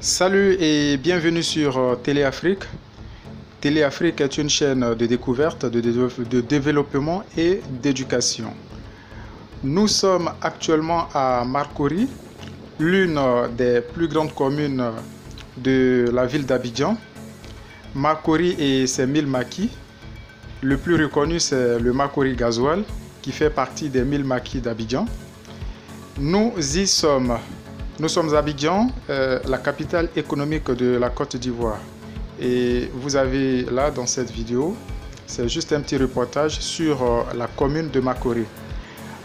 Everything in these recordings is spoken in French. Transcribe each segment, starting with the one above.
Salut et bienvenue sur Téléafrique. Téléafrique est une chaîne de découverte, de développement et d'éducation. Nous sommes actuellement à Marcory, l'une des plus grandes communes de la ville d'Abidjan. Marcory et ses 1000 maquis. Le plus reconnu, c'est le Marcory Gasoil, qui fait partie des 1000 maquis d'Abidjan. Nous y sommes. Nous sommes à Abidjan, la capitale économique de la Côte d'Ivoire. Et vous avez là dans cette vidéo, c'est juste un petit reportage sur la commune de Marcory.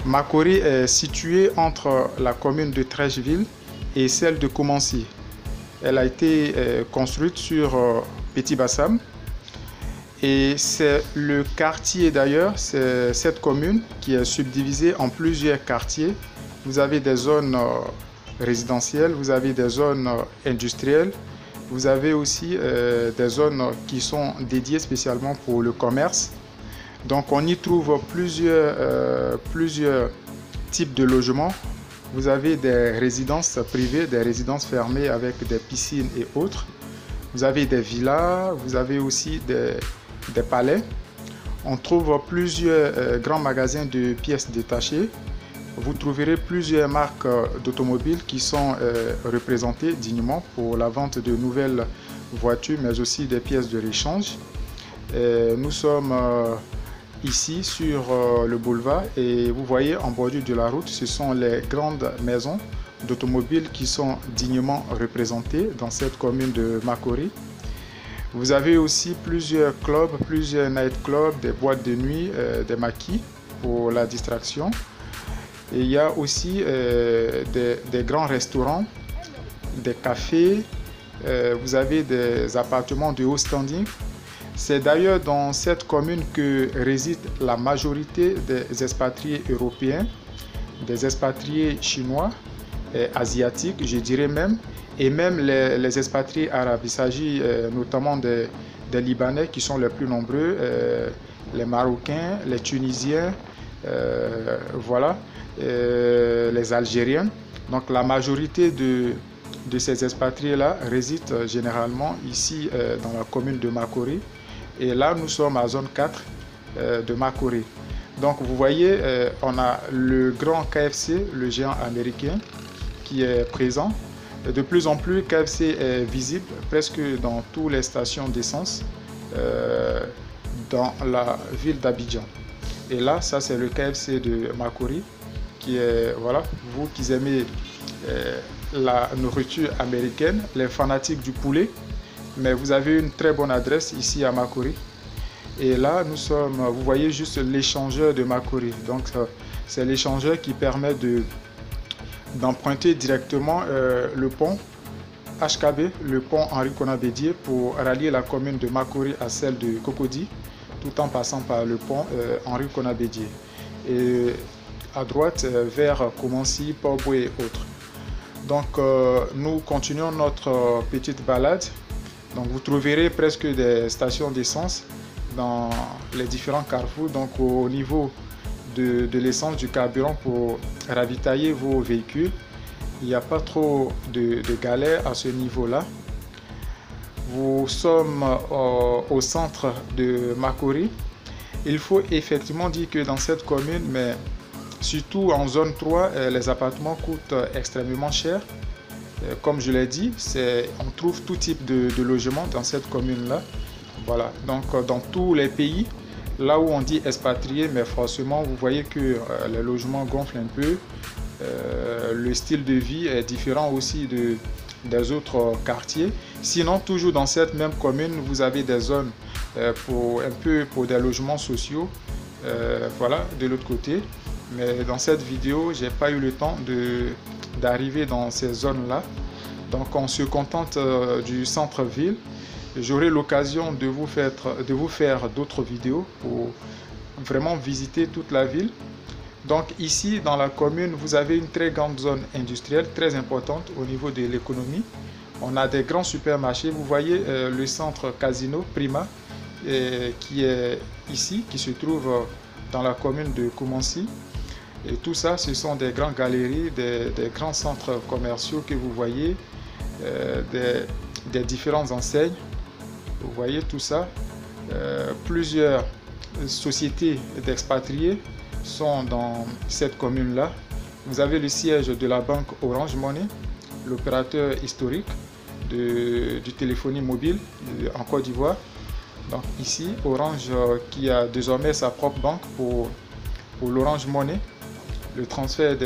Marcory est située entre la commune de Treichville et celle de Koumansi. Elle a été construite sur Petit Bassam. Et c'est le quartier d'ailleurs, c'est cette commune qui est subdivisée en plusieurs quartiers. Vous avez des zones résidentielles, vous avez des zones industrielles, vous avez aussi des zones qui sont dédiées spécialement pour le commerce. Donc on y trouve plusieurs types de logements. Vous avez des résidences privées, des résidences fermées avec des piscines et autres. Vous avez des villas, vous avez aussi des palais. On trouve plusieurs grands magasins de pièces détachées. Vous trouverez plusieurs marques d'automobiles qui sont représentées dignement pour la vente de nouvelles voitures, mais aussi des pièces de rechange. Nous sommes ici sur le boulevard et vous voyez en bordure de la route, ce sont les grandes maisons d'automobiles qui sont dignement représentées dans cette commune de Marcory. Vous avez aussi plusieurs clubs, plusieurs nightclubs, des boîtes de nuit, des maquis pour la distraction. Et il y a aussi des grands restaurants, des cafés, vous avez des appartements de haut standing. C'est d'ailleurs dans cette commune que réside la majorité des expatriés européens, des expatriés chinois, asiatiques, je dirais même, et même les expatriés arabes. Il s'agit notamment des Libanais qui sont les plus nombreux, les Marocains, les Tunisiens, voilà, les Algériens. Donc la majorité de ces expatriés-là résident généralement ici dans la commune de Marcory. Et là, nous sommes à zone 4 de Marcory. Donc vous voyez, on a le grand KFC, le géant américain, qui est présent. De plus en plus, KFC est visible presque dans toutes les stations d'essence dans la ville d'Abidjan. Et là, ça c'est le KFC de Marcory, qui est, voilà, vous qui aimez la nourriture américaine, les fanatiques du poulet, mais vous avez une très bonne adresse ici à Marcory. Et là, nous sommes, vous voyez juste l'échangeur de Marcory. Donc, c'est l'échangeur qui permet d'emprunter directement le pont HKB, le pont Henri Konan Bédié, pour rallier la commune de Marcory à celle de Cocody, tout en passant par le pont Henri Konan Bédié. Et à droite, vers Koumansi, Port-Boué et autres. Donc, nous continuons notre petite balade. Donc, vous trouverez presque des stations d'essence dans les différents carrefours. Donc, au niveau de l'essence, du carburant pour ravitailler vos véhicules, il n'y a pas trop de galères à ce niveau-là. Nous sommes au centre de Marcory. Il faut effectivement dire que dans cette commune, mais surtout en zone 3, les appartements coûtent extrêmement cher. Comme je l'ai dit, on trouve tout type de logement dans cette commune-là. Voilà, donc dans tous les pays, là où on dit expatrié, mais forcément, vous voyez que les logements gonflent un peu. Le style de vie est différent aussi des autres quartiers. Sinon, toujours dans cette même commune, vous avez des zones pour des logements sociaux. Voilà, de l'autre côté. Mais dans cette vidéo, j'ai pas eu le temps d'arriver dans ces zones-là. Donc, on se contente du centre-ville. J'aurai l'occasion de vous faire d'autres vidéos pour vraiment visiter toute la ville. Donc ici, dans la commune, vous avez une très grande zone industrielle, très importante au niveau de l'économie. On a des grands supermarchés. Vous voyez le centre Casino Prima qui est ici, qui se trouve dans la commune de Koumansi. Et tout ça, ce sont des grandes galeries, des grands centres commerciaux que vous voyez. des différentes enseignes. Vous voyez tout ça. Plusieurs sociétés d'expatriés sont dans cette commune-là. Vous avez le siège de la banque Orange Money, l'opérateur historique du téléphonie mobile en Côte d'Ivoire. Donc ici, Orange qui a désormais sa propre banque pour l'Orange Money, le transfert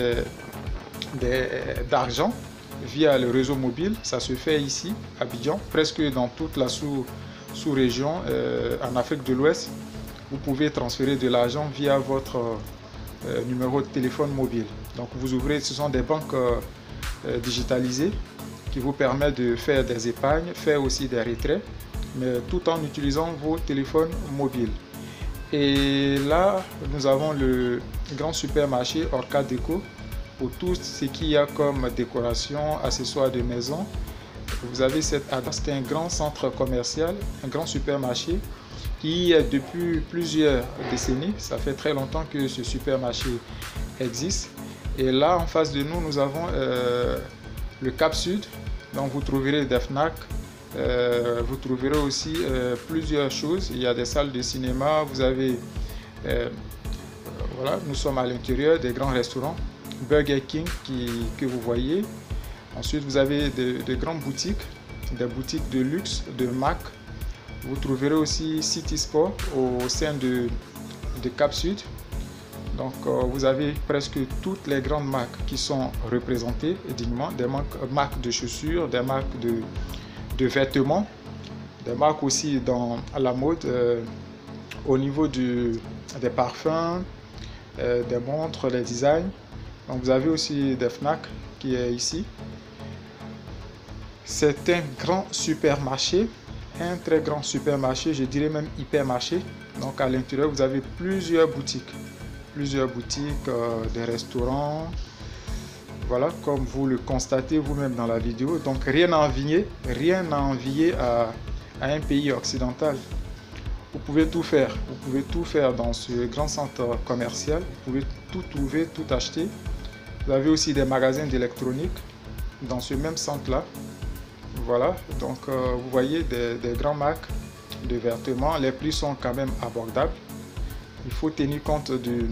d'argent via le réseau mobile, ça se fait ici, à Abidjan, presque dans toute la sous-région en Afrique de l'Ouest. Vous pouvez transférer de l'argent via votre numéro de téléphone mobile. Donc vous ouvrez, ce sont des banques digitalisées qui vous permettent de faire des épargnes, faire aussi des retraits, mais tout en utilisant vos téléphones mobiles. Et là, nous avons le grand supermarché Orca Déco pour tout ce qu'il y a comme décoration, accessoires de maison. Vous avez cette adresse, c'est un grand centre commercial, un grand supermarché qui depuis plusieurs décennies, ça fait très longtemps que ce supermarché existe. Et là, en face de nous, nous avons le Cap Sud, donc vous trouverez des Fnac, vous trouverez aussi plusieurs choses. Il y a des salles de cinéma, vous avez, voilà, nous sommes à l'intérieur des grands restaurants, Burger King que vous voyez. Ensuite, vous avez de grandes boutiques, des boutiques de luxe, de marque. Vous trouverez aussi City Sport au sein de Cap Sud. Donc, vous avez presque toutes les grandes marques qui sont représentées dignement, des marques de chaussures, des marques de vêtements, des marques aussi à la mode, au niveau des parfums, des montres, les designs. Donc, vous avez aussi des Fnac qui est ici. C'est un grand supermarché, un très grand supermarché, je dirais même hypermarché. Donc à l'intérieur, vous avez plusieurs boutiques, des restaurants. Voilà, comme vous le constatez vous-même dans la vidéo. Donc rien à envier à un pays occidental. Vous pouvez tout faire dans ce grand centre commercial. Vous pouvez tout trouver, tout acheter. Vous avez aussi des magasins d'électronique dans ce même centre-là. Voilà, donc vous voyez des grandes marques de vêtements. Les prix sont quand même abordables. Il faut tenir compte de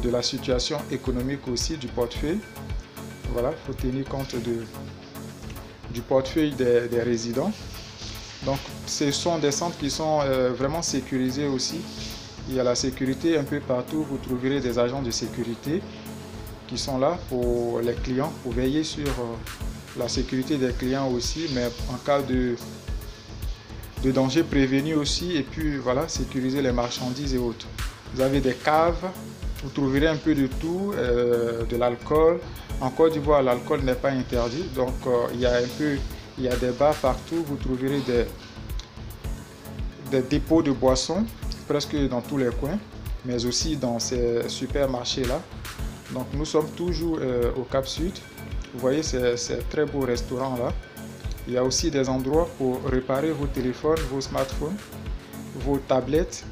la situation économique aussi, du portefeuille. Voilà, il faut tenir compte du portefeuille des résidents. Donc ce sont des centres qui sont vraiment sécurisés aussi. Il y a la sécurité un peu partout. Vous trouverez des agents de sécurité qui sont là pour les clients, pour veiller sur la sécurité des clients aussi, mais en cas de danger prévenu aussi, et puis voilà, sécuriser les marchandises et autres. Vous avez des caves, vous trouverez un peu de tout, de l'alcool. En Côte d'Ivoire, l'alcool n'est pas interdit, donc il y a des bars partout. Vous trouverez des dépôts de boissons presque dans tous les coins, mais aussi dans ces supermarchés là. Donc nous sommes toujours au Cap Sud. Vous voyez ces très beaux restaurants là. Il y a aussi des endroits pour réparer vos téléphones, vos smartphones, vos tablettes.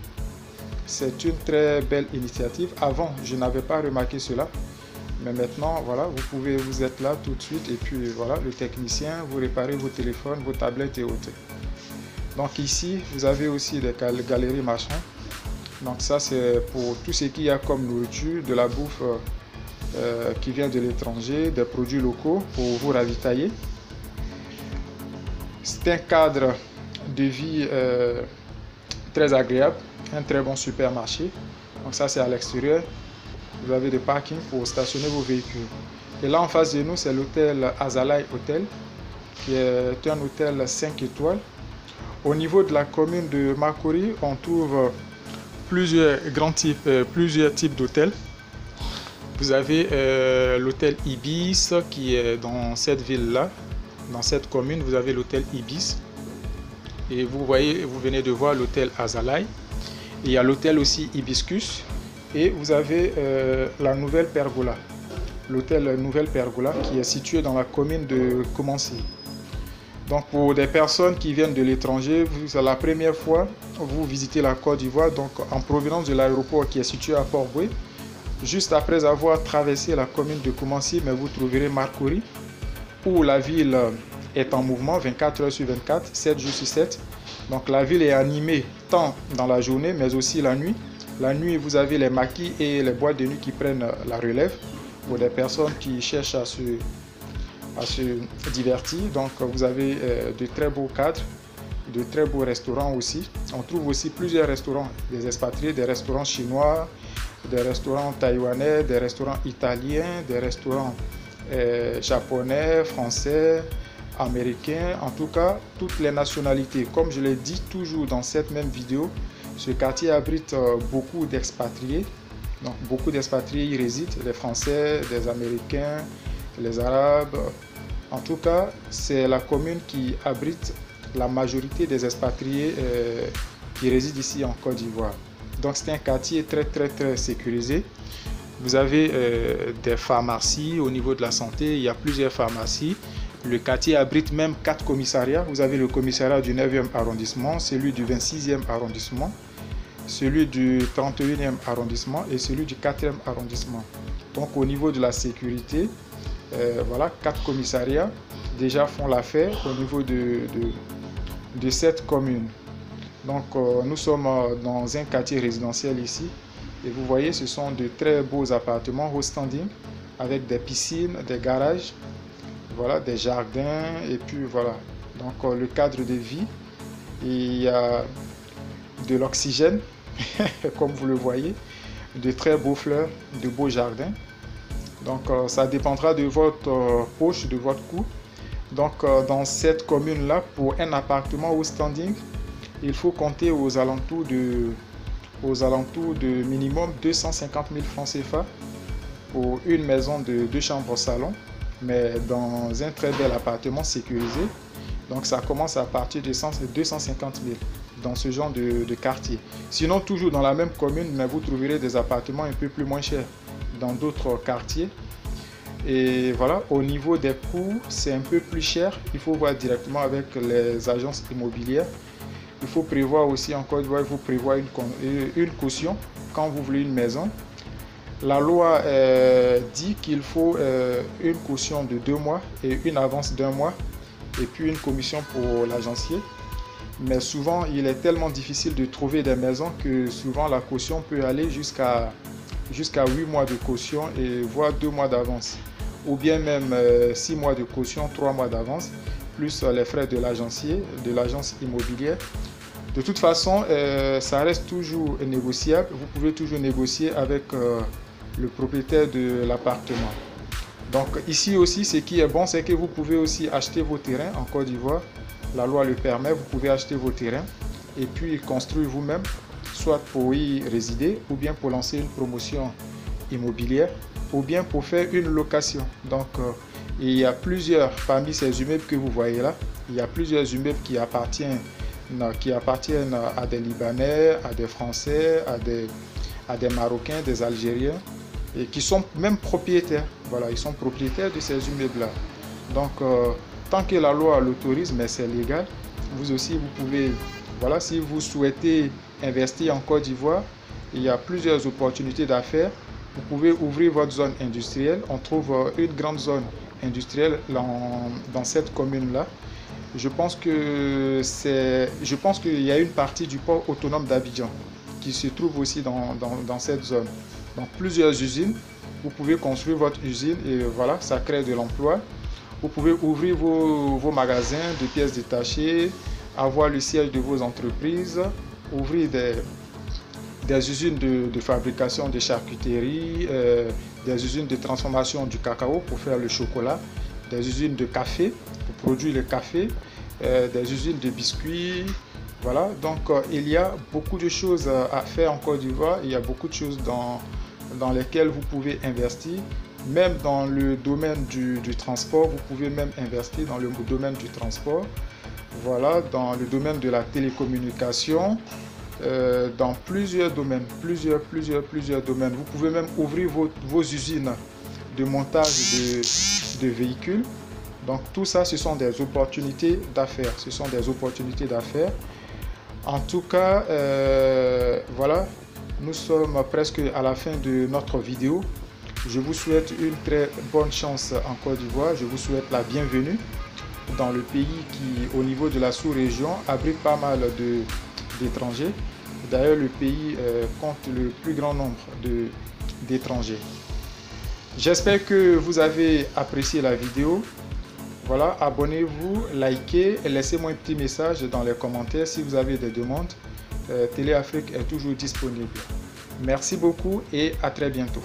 C'est une très belle initiative. Avant, je n'avais pas remarqué cela. Mais maintenant, voilà, vous êtes là tout de suite. Et puis voilà, le technicien, vous réparez vos téléphones, vos tablettes et autres. Donc ici, vous avez aussi des galeries marchandes. Donc ça, c'est pour tout ce qu'il y a comme nourriture, de la bouffe qui vient de l'étranger, des produits locaux pour vous ravitailler. C'est un cadre de vie très agréable, un très bon supermarché. Donc ça, c'est à l'extérieur. Vous avez des parkings pour stationner vos véhicules. Et là en face de nous, c'est l'hôtel Azalai Hotel, qui est un hôtel 5 étoiles. Au niveau de la commune de Makori, on trouve plusieurs types d'hôtels. Vous avez l'hôtel Ibis qui est dans cette ville-là, dans cette commune. Vous avez l'hôtel Ibis. Et vous venez de voir l'hôtel Azalai. Il y a l'hôtel aussi Hibiscus. Et vous avez la Nouvelle Pergola. L'hôtel Nouvelle Pergola qui est situé dans la commune de Koumansi. Donc pour des personnes qui viennent de l'étranger, c'est la première fois que vous visitez la Côte d'Ivoire, donc en provenance de l'aéroport qui est situé à Port-Boué. Juste après avoir traversé la commune de Koumansi, mais vous trouverez Makori. où la ville est en mouvement 24 heures sur 24, 7 jours sur 7. Donc la ville est animée tant dans la journée mais aussi la nuit. La nuit, vous avez les maquis et les boîtes de nuit qui prennent la relève pour des personnes qui cherchent à se divertir. Donc vous avez de très beaux cadres, de très beaux restaurants aussi. On trouve aussi plusieurs restaurants, des expatriés, des restaurants chinois, des restaurants taïwanais, des restaurants italiens, des restaurants japonais, français, américains, en tout cas toutes les nationalités. Comme je l'ai dit toujours dans cette même vidéo, ce quartier abrite beaucoup d'expatriés. Donc beaucoup d'expatriés y résident, les Français, des Américains, les Arabes. En tout cas, c'est la commune qui abrite la majorité des expatriés qui résident ici en Côte d'Ivoire. Donc c'est un quartier très sécurisé. Vous avez des pharmacies au niveau de la santé, il y a plusieurs pharmacies. Le quartier abrite même 4 commissariats. Vous avez le commissariat du 9e arrondissement, celui du 26e arrondissement, celui du 31e arrondissement et celui du 4e arrondissement. Donc au niveau de la sécurité, voilà, 4 commissariats déjà font l'affaire au niveau de cette commune. Donc nous sommes dans un quartier résidentiel ici et vous voyez ce sont de très beaux appartements haut standing avec des piscines, des garages, voilà, des jardins et puis voilà. Donc le cadre de vie, il y a de l'oxygène comme vous le voyez, de très beaux fleurs, de beaux jardins. Donc ça dépendra de votre poche, de votre coût. Donc dans cette commune là, pour un appartement au standing, il faut compter aux alentours de minimum 250 000 francs CFA pour une maison de 2 chambres au salon, mais dans un très bel appartement sécurisé. Donc ça commence à partir de 250 000 dans ce genre de quartier. Sinon toujours dans la même commune, mais vous trouverez des appartements un peu plus moins chers dans d'autres quartiers. Et voilà, au niveau des coûts, c'est un peu plus cher. Il faut voir directement avec les agences immobilières. Il faut prévoir aussi en Côte d'Ivoire, il faut prévoir une caution quand vous voulez une maison. La loi dit qu'il faut une caution de 2 mois et une avance d'1 mois et puis une commission pour l'agencier. Mais souvent, il est tellement difficile de trouver des maisons que souvent la caution peut aller jusqu'à 8 mois de caution et voire 2 mois d'avance. Ou bien même 6 mois de caution, 3 mois d'avance, plus les frais de l'agencier, de l'agence immobilière. De toute façon, ça reste toujours négociable. Vous pouvez toujours négocier avec le propriétaire de l'appartement. Donc ici aussi, ce qui est bon, c'est que vous pouvez aussi acheter vos terrains en Côte d'Ivoire. La loi le permet, vous pouvez acheter vos terrains et puis construire vous-même, soit pour y résider ou bien pour lancer une promotion immobilière ou bien pour faire une location. Donc il y a plusieurs, parmi ces immeubles que vous voyez là, il y a plusieurs immeubles qui appartiennent à des Libanais, à des Français, à des Marocains, des Algériens et qui sont même propriétaires. Voilà, ils sont propriétaires de ces immeubles-là. Donc tant que la loi l'autorise, mais c'est légal, vous aussi vous pouvez, voilà, si vous souhaitez investir en Côte d'Ivoire, il y a plusieurs opportunités d'affaires. Vous pouvez ouvrir votre zone industrielle. On trouve une grande zone industrielle dans cette commune-là. Je pense qu'il y a une partie du port autonome d'Abidjan qui se trouve aussi dans cette zone. Donc plusieurs usines, vous pouvez construire votre usine et voilà, ça crée de l'emploi. Vous pouvez ouvrir vos magasins de pièces détachées, avoir le siège de vos entreprises, ouvrir des usines de fabrication de charcuterie, des usines de transformation du cacao pour faire le chocolat, des usines de café pour produire le café, des usines de biscuits. Voilà, donc il y a beaucoup de choses à faire en Côte d'Ivoire. Il y a beaucoup de choses dans lesquelles vous pouvez investir. Même dans le domaine du transport, vous pouvez même investir dans le domaine du transport. Voilà, dans le domaine de la télécommunication, dans plusieurs domaines, plusieurs domaines. Vous pouvez même ouvrir vos usines de montage de véhicules. Donc tout ça, ce sont des opportunités d'affaires. Ce sont des opportunités d'affaires. En tout cas, voilà, nous sommes presque à la fin de notre vidéo. Je vous souhaite une très bonne chance en Côte d'Ivoire. Je vous souhaite la bienvenue dans le pays qui, au niveau de la sous-région, abrite pas mal d'étrangers. D'ailleurs, le pays compte le plus grand nombre d'étrangers. J'espère que vous avez apprécié la vidéo. Voilà, abonnez-vous, likez et laissez-moi un petit message dans les commentaires si vous avez des demandes. Télé Afrique est toujours disponible. Merci beaucoup et à très bientôt.